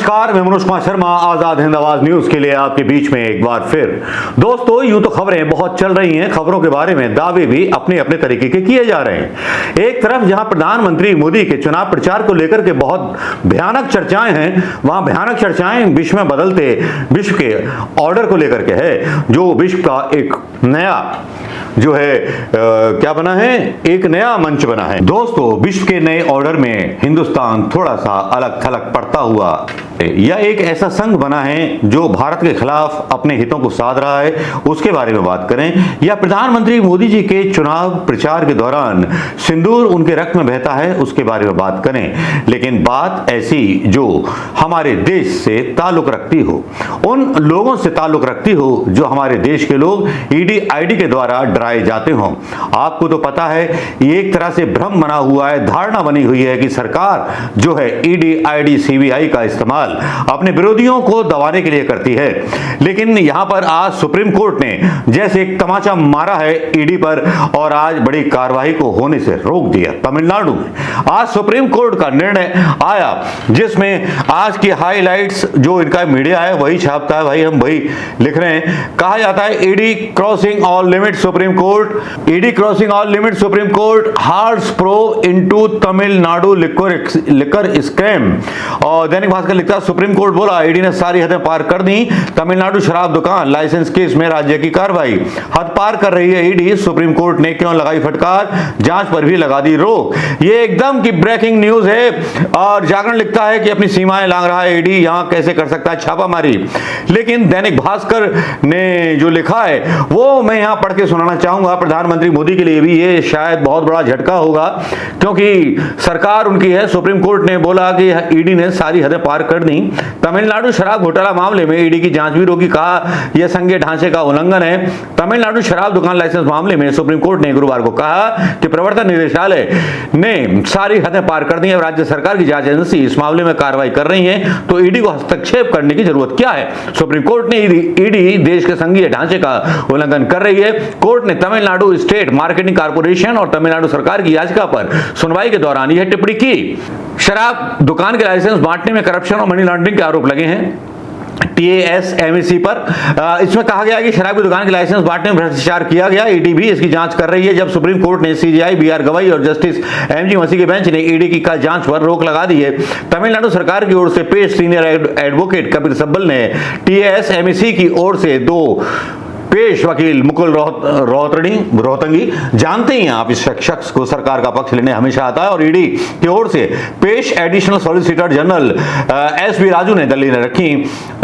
नमस्कार, मैं मनोज कुमार शर्मा आजाद हिंद आवाज न्यूज के लिए आपके बीच में एक बार फिर। दोस्तों, यूं तो खबरें बहुत चल रही हैं, खबरों के बारे में दावे भी अपने अपने तरीके के किए जा रहे हैं। एक तरफ जहां प्रधानमंत्री मोदी के चुनाव प्रचार को लेकर के बहुत भयानक चर्चाएं हैं, वहां भयानक चर्चाएं विश्व में बदलते विश्व के ऑर्डर को लेकर के है, जो विश्व का एक नया जो है क्या बना है, एक नया मंच बना है। दोस्तों, विश्व के नए ऑर्डर में हिंदुस्तान थोड़ा सा अलग थलग पड़ता हुआ यह एक ऐसा संघ बना है जो भारत के खिलाफ अपने हितों को साध रहा है, उसके बारे में बात करें। या प्रधानमंत्री मोदी जी के चुनाव प्रचार के दौरान सिंदूर उनके रक्त में बहता है, उसके बारे में बात करें। लेकिन बात ऐसी जो हमारे देश से ताल्लुक रखती हो, उन लोगों से ताल्लुक रखती हो जो हमारे देश के लोग ईडी आईडी के द्वारा डराए जाते हों। आपको तो पता है, ये एक तरह से भ्रम बना हुआ है, धारणा बनी हुई है कि सरकार जो है ईडी आईडी सीबीआई का इस्तेमाल अपने विरोधियों को दबाने के लिए करती है। लेकिन यहां पर आज सुप्रीम कोर्ट ने जैसे एक तमाचा मारा है ईडी पर और आज बड़ी कार्रवाई को होने से रोक दिया। तमिलनाडु में आज सुप्रीम कोर्ट का निर्णय आया, जिसमें आज की हाइलाइट्स जो इनका मीडिया है वही छापता है, भाई हम वही लिख रहे हैं। कहा जाता है ED crossing all limit Supreme Court, ED crossing all limit Supreme Court halts probe into Tamil Nadu liquor scam. और दैनिक भास्कर लिखता है सुप्रीम कोर्ट बोला ईडी ने सारी हदें पार कर दी, तमिलनाडु शराब दुकान लाइसेंस केस में राज्य की कार्रवाई। हद पार कर रही है ईडी, सुप्रीम कोर्ट ने क्यों लगाई फटकार, जांच पर भी लगा दी रोक। ये एकदम की ब्रेकिंग न्यूज है। और जागरण लिखता है कि अपनी सीमाएं लांघ रहा है ईडी, यहां कैसे कर सकता है छापामारी। लेकिन दैनिक भास्कर ने जो लिखा है वो मैं यहां पढ़ के सुनाना चाहूंगा। प्रधानमंत्री मोदी के लिए भी ये शायद बहुत बड़ा झटका होगा, क्योंकि सरकार उनकी है। सुप्रीम कोर्ट ने बोला कि ईडी ने सारी हदें पार कर दी, तमिलनाडु शराब घोटाला मामले में ईडी की जांच भी रोकी, कहा यह संघीय ढांचे का उल्लंघन है। तमिलनाडु शराब दुकान लाइसेंस मामले में सुप्रीम कोर्ट ने गुरुवार को कहा कि प्रवर्तन निदेशालय ने सारी हदें पार कर दी है, राज्य सरकार की जांच एजेंसी इस मामले में कार्रवाई कर रही है, तो ईडी को हस्तक्षेप करने की जरूरत क्या है। सुप्रीम कोर्ट ने ईडी देश के संघीय ढांचे का उल्लंघन कर रही है। कोर्ट ने तमिलनाडु स्टेट मार्केटिंग कॉर्पोरेशन और तमिलनाडु सरकार की याचिका पर सुनवाई के दौरान यह टिप्पणी की। शराब दुकान के लाइसेंस बांटने में करप्शन और मनी लॉन्ड्रिंग के आरोप लगे हैं TASMEC पर। इसमें कहा गया कि शराब की दुकान के लाइसेंस बांटने में भ्रष्टाचार किया गया, ईडी भी इसकी जांच कर रही है। जब सुप्रीम कोर्ट ने सीजेआई BR गवई और जस्टिस MG मसी के बेंच ने ईडी की जांच पर रोक लगा दी है। तमिलनाडु सरकार की ओर से पेश सीनियर एडवोकेट कपिल सिब्बल ने TASMEC की ओर से दो पेश वकील मुकुल रोहतंगी, जानते ही हैं आप इस शख्स को, सरकार का पक्ष लेने हमेशा आता है, और ईडी की ओर से पेश additional solicitor general SB Raju ने दलीलें रखी।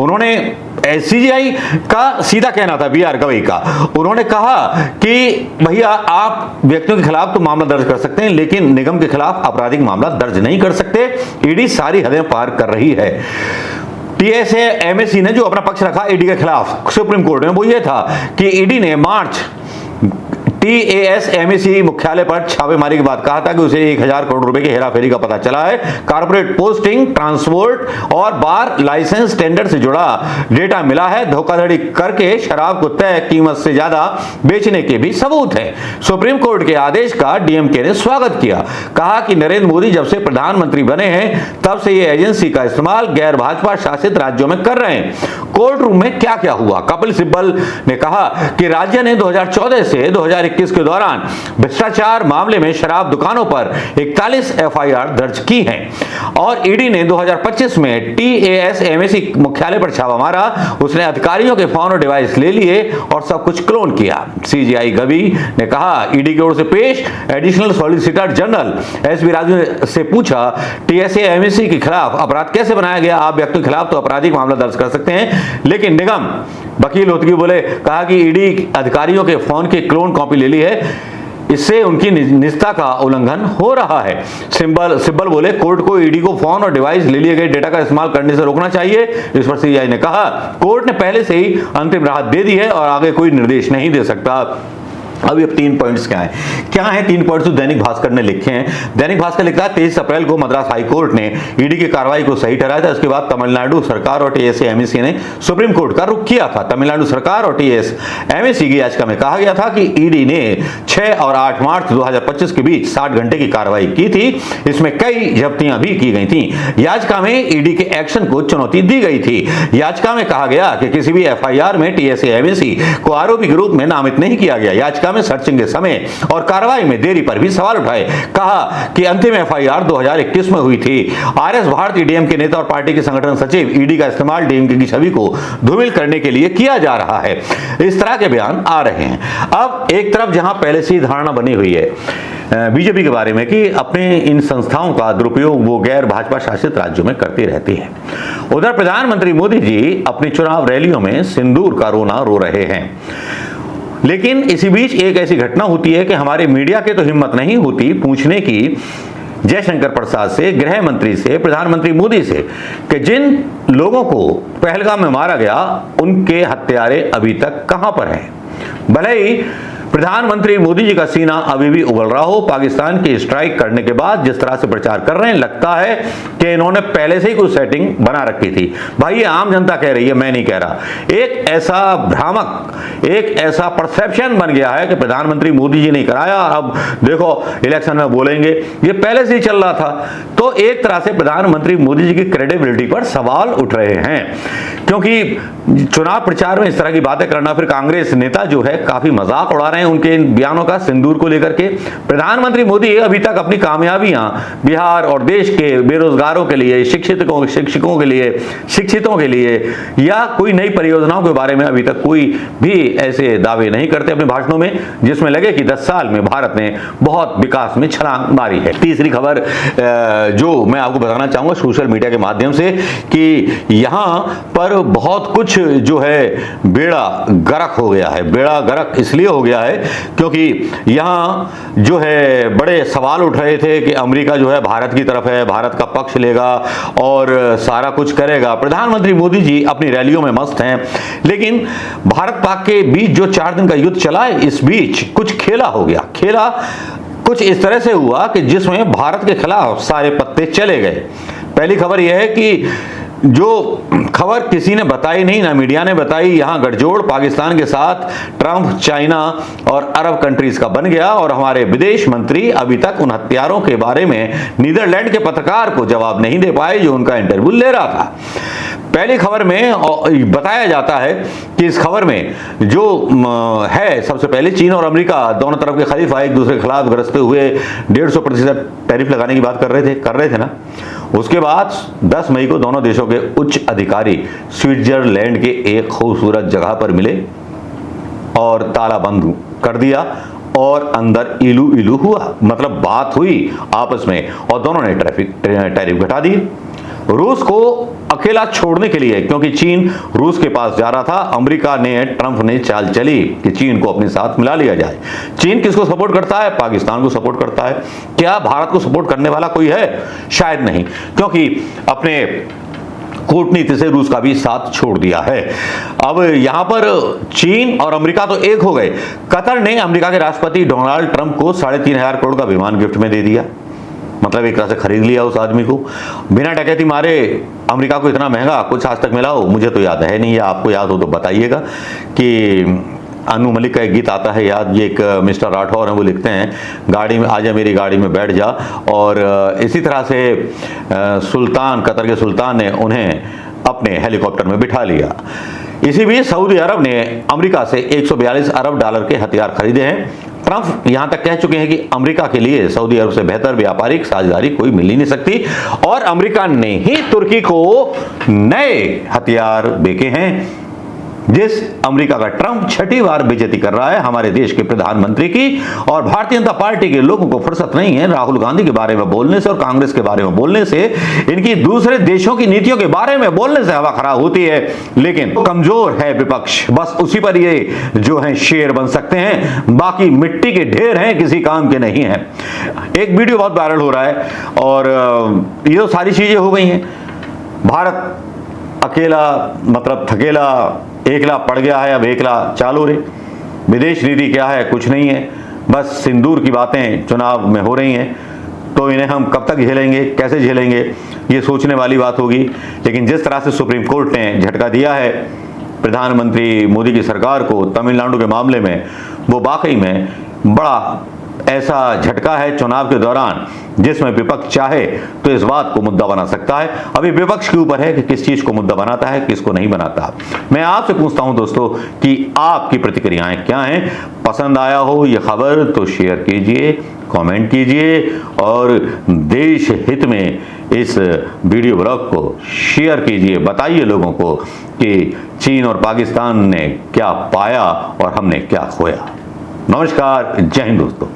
उन्होंने सीजीआई का सीधा कहना था, BR गवई का, उन्होंने कहा कि भैया आप व्यक्तियों के खिलाफ तो मामला दर्ज कर सकते हैं, लेकिन निगम के खिलाफ आपराधिक मामला दर्ज नहीं कर सकते। ईडी सारी हदें पार कर रही है। TASMEC ने जो अपना पक्ष रखा ईडी के खिलाफ सुप्रीम कोर्ट में, वो ये था कि ईडी ने मार्च TASMEC मुख्यालय पर छापेमारी के बाद कहा था कि उसे 1000 करोड़ रुपए की हेराफेरी का पता चला है। कारपोरेट पोस्टिंग, ट्रांसपोर्ट और बार लाइसेंस टेंडर से जुड़ा डेटा मिला है। धोखाधड़ी करके शराब को तय कीमत से ज्यादा बेचने के भी सबूत हैं। सुप्रीम कोर्ट के आदेश का DMK ने स्वागत किया, कहा कि नरेंद्र मोदी जब से प्रधानमंत्री बने हैं तब से ये एजेंसी का इस्तेमाल गैर भाजपा शासित राज्यों में कर रहे हैं। कोर्ट रूम में क्या क्या हुआ, कपिल सिब्बल ने कहा कि राज्य ने 2014 से 2021 के दौरान भ्रष्टाचार मामले में शराब दुकानों पर 41 FIR दर्ज की हैं और ईडी ने 2025 में TASMEC मुख्यालय पर छापा मारा। उसने अधिकारियों के फोन और डिवाइस ले लिए और सब कुछ क्लोन किया। सीजीआई गवई ने कहा ईडी की ओर से पेश additional solicitor general SB Raju से पूछा TASMEC के खिलाफ अपराध कैसे बनाया गया। आप व्यक्तियों के खिलाफ तो आपराधिक मामला दर्ज कर सकते हैं, लेकिन निगम वकील होतगी बोले, कहा कि ईडी अधिकारियों के फोन की क्लोन कॉपी ले ली है, इससे उनकी निजता का उल्लंघन हो रहा है। सिब्बल बोले कोर्ट को ईडी को फोन और डिवाइस ले लिए गए डेटा का इस्तेमाल करने से रोकना चाहिए। इस पर सीजीआई ने कहा कोर्ट ने पहले से ही अंतिम राहत दे दी है और आगे कोई निर्देश नहीं दे सकता। अभी अब 3 पॉइंट्स क्या हैं 3 पॉइंट्स तो दैनिक भास्कर ने लिखे हैं। दैनिक भास्कर लिखता है 23 अप्रैल को मद्रास हाई कोर्ट ने ईडी की कार्रवाई को सही ठहराया था। उसके बाद तमिलनाडु सरकार और टीएसएमएससी ने सुप्रीम कोर्ट का रुख किया था। तमिलनाडु सरकार और टीएसएमएससी की याचिका में कहा गया था कि ईडी ने 6 और 8 मार्च 2025 के बीच 60 घंटे की कार्रवाई की थी। इसमें कई जब्तियां भी की गई थी। याचिका में ईडी के एक्शन को चुनौती दी गई थी। याचिका में कहा गया कि किसी भी एफआईआर में टीएसएमएससी को आरोपी के रूप में नामित नहीं किया गया। याचिका में सर्चिंग के समय और कार्रवाई में देरी पर भी सवाल उठाए। कहा कि अंतिम एफआईआर 2021 में हुई थी। आरएस भारती डीएमके नेता और पार्टी के संगठन सचिव ईडी का इस्तेमाल डीएमके की छवि को धूमिल करने के लिए किया जा रहा है। इस तरह के बयान आ रहे हैं। अब एक तरफ जहां पहले से ही धारणा बनी हुई है बीजेपी के बारे में कि अपने इन संस्थाओं का दुरुपयोग वो गैर भाजपा शासित राज्यों में करती रहती है, उधर प्रधानमंत्री मोदी जी अपनी चुनाव रैलियों में सिंदूर का रोना रो रहे हैं। लेकिन इसी बीच एक ऐसी घटना होती है कि हमारे मीडिया के तो हिम्मत नहीं होती पूछने की जयशंकर प्रसाद से, गृह मंत्री से, प्रधानमंत्री मोदी से कि जिन लोगों को पहलगाम में मारा गया उनके हत्यारे अभी तक कहां पर हैं। भले ही प्रधानमंत्री मोदी जी का सीना अभी भी उबल रहा हो, पाकिस्तान की स्ट्राइक करने के बाद जिस तरह से प्रचार कर रहे हैं लगता है कि इन्होंने पहले से ही कुछ सेटिंग बना रखी थी। भाई ये आम जनता कह रही है, मैं नहीं कह रहा। एक ऐसा भ्रामक, एक ऐसा परसेप्शन बन गया है कि प्रधानमंत्री मोदी जी ने कराया, अब देखो इलेक्शन में बोलेंगे, ये पहले से ही चल रहा था। तो एक तरह से प्रधानमंत्री मोदी जी की क्रेडिबिलिटी पर सवाल उठ रहे हैं, क्योंकि चुनाव प्रचार में इस तरह की बातें करना, फिर कांग्रेस नेता जो है काफी मजाक उड़ा रहे हैं उनके इन बयानों का सिंदूर को लेकर के। प्रधानमंत्री मोदी अभी तक अपनी कामयाबियां बिहार और देश के बेरोजगारों के लिए, शिक्षकों के लिए, शिक्षितों के लिए या कोई नई परियोजनाओं के बारे में अभी तक कोई भी ऐसे दावे नहीं करते अपने भाषणों में जिसमें लगे कि 10 साल में भारत ने बहुत विकास में छलांग मारी है। तीसरी खबर जो मैं आपको बताना चाहूंगा सोशल मीडिया के माध्यम से कि यहां पर बहुत कुछ जो है बेड़ा गर्क हो गया है। बेड़ा गर्क इसलिए हो गया है क्योंकि यहां जो है बड़े सवाल उठ रहे थे कि अमेरिका जो है भारत की तरफ है, भारत का पक्ष लेगा और सारा कुछ करेगा। प्रधानमंत्री मोदी जी अपनी रैलियों में मस्त हैं, लेकिन भारत पाक के बीच जो 4 दिन का युद्ध चला है, इस बीच कुछ खेला हो गया। खेला कुछ इस तरह से हुआ कि जिसमें भारत के खिलाफ सारे पत्ते चले गए। पहली खबर यह है कि जो खबर किसी ने बताई नहीं, ना मीडिया ने बताई, यहां गठजोड़ पाकिस्तान के साथ ट्रंप, चाइना और अरब कंट्रीज का बन गया और हमारे विदेश मंत्री अभी तक उन हथियारों के बारे में नीदरलैंड के पत्रकार को जवाब नहीं दे पाए जो उनका इंटरव्यू ले रहा था। पहली खबर में बताया जाता है कि इस खबर में जो है सबसे पहले चीन और अमेरिका दोनों तरफ के खलीफा एक दूसरे के खिलाफ गरजते हुए 150% टैरिफ लगाने की बात कर रहे थे ना। उसके बाद 10 मई को दोनों देशों के उच्च अधिकारी स्विट्जरलैंड के एक खूबसूरत जगह पर मिले और ताला बंद कर दिया और अंदर इलू इलू हुआ, मतलब बात हुई आपस में और दोनों ने टैरिफ घटा दिए। रूस को अकेला छोड़ने के लिए, क्योंकि चीन रूस के पास जा रहा था, अमेरिका ने, ट्रंप ने चाल चली कि चीन को अपने साथ मिला लिया जाए। चीन किसको सपोर्ट करता है? पाकिस्तान को सपोर्ट करता है। क्या भारत को सपोर्ट करने वाला कोई है? शायद नहीं, क्योंकि अपने कूटनीति से रूस का भी साथ छोड़ दिया है। अब यहां पर चीन और अमेरिका तो एक हो गए। कतर ने अमेरिका के राष्ट्रपति डोनाल्ड ट्रंप को 3,500 करोड़ का विमान गिफ्ट में दे दिया, मतलब एक तरह से खरीद लिया उस आदमी को बिना डकैती मारे। अमेरिका को इतना महंगा कुछ आज तक मिला हो मुझे तो याद है नहीं, या आपको याद हो तो बताइएगा। कि अनु मलिक का एक गीत आता है याद, ये एक मिस्टर राठौर हैं, वो लिखते हैं गाड़ी में आजा मेरी गाड़ी में बैठ जा, और इसी तरह से सुल्तान, कतर के सुल्तान ने उन्हें अपने हेलीकॉप्टर में बिठा लिया। इसी बीच सऊदी अरब ने अमेरिका से 142 अरब डॉलर के हथियार खरीदे हैं। ट्रंप यहां तक कह चुके हैं कि अमेरिका के लिए सऊदी अरब से बेहतर व्यापारिक साझेदारी कोई मिल ही नहीं सकती, और अमेरिका ने ही तुर्की को नए हथियार बेचे हैं। जिस अमेरिका का ट्रंप 6ठी बार बेइज्जती कर रहा है हमारे देश के प्रधानमंत्री की, और भारतीय जनता पार्टी के लोगों को फुर्सत नहीं है राहुल गांधी के बारे में बोलने से और कांग्रेस के बारे में बोलने से, इनकी दूसरे देशों की नीतियों के बारे में बोलने से हवा खराब होती है। लेकिन कमजोर है विपक्ष, बस उसी पर ये जो है शेर बन सकते हैं, बाकी मिट्टी के ढेर हैं, किसी काम के नहीं है। एक वीडियो बहुत वायरल हो रहा है और ये तो सारी चीजें हो गई हैं। भारत अकेला मतलब थकेला, एकला पड़ गया है, अब एकला चालू रे। विदेश नीति क्या है, कुछ नहीं है, बस सिंदूर की बातें चुनाव में हो रही हैं। तो इन्हें हम कब तक झेलेंगे, कैसे झेलेंगे, ये सोचने वाली बात होगी। लेकिन जिस तरह से सुप्रीम कोर्ट ने झटका दिया है प्रधानमंत्री मोदी की सरकार को तमिलनाडु के मामले में, वो वाकई में बड़ा ऐसा झटका है चुनाव के दौरान जिसमें विपक्ष चाहे तो इस बात को मुद्दा बना सकता है। अभी विपक्ष के ऊपर है कि किस चीज को मुद्दा बनाता है, किसको नहीं बनाता। मैं आपसे पूछता हूं दोस्तों कि आपकी प्रतिक्रियाएं क्या हैं। पसंद आया हो ये खबर तो शेयर कीजिए, कमेंट कीजिए और देश हित में इस वीडियो ब्लॉग को शेयर कीजिए। बताइए लोगों को कि चीन और पाकिस्तान ने क्या पाया और हमने क्या खोया। नमस्कार, जय हिंद दोस्तों।